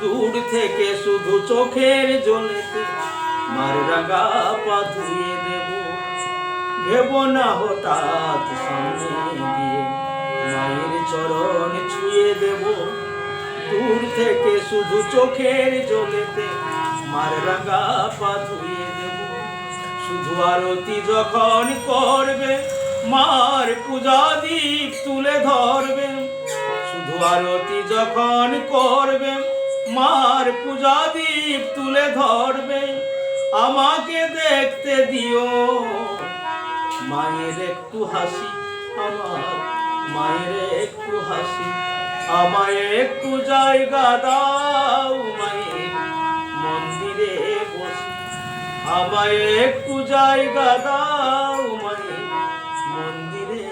দূর থেকে শুধু চোখের জলেতে মার রাঙা পা ধুয়ে দেব। ভেব না হঠাৎ সামনে গিয়ে মায়ের চরণ ছুঁয়ে দেব। দূর থেকে শুধু চোখের জলেতে মার রাঙা পা ধুয়ে দেব। শুধু আরতি যখন করবে মার পূজা দীপ তুলে ধরবে। শুধু আরতি যখন করবে মার পূজা দীপ তুলে ধরবে। আমাকে দেখতে দিও মায়ের একটু হাসি, আমার মায়ের একটু হাসি। আমায় একটু জায়গা দাও মায়ের মন্দিরে বসি। আমায় একটু জায়গা দাও মায়ের মন্দিরে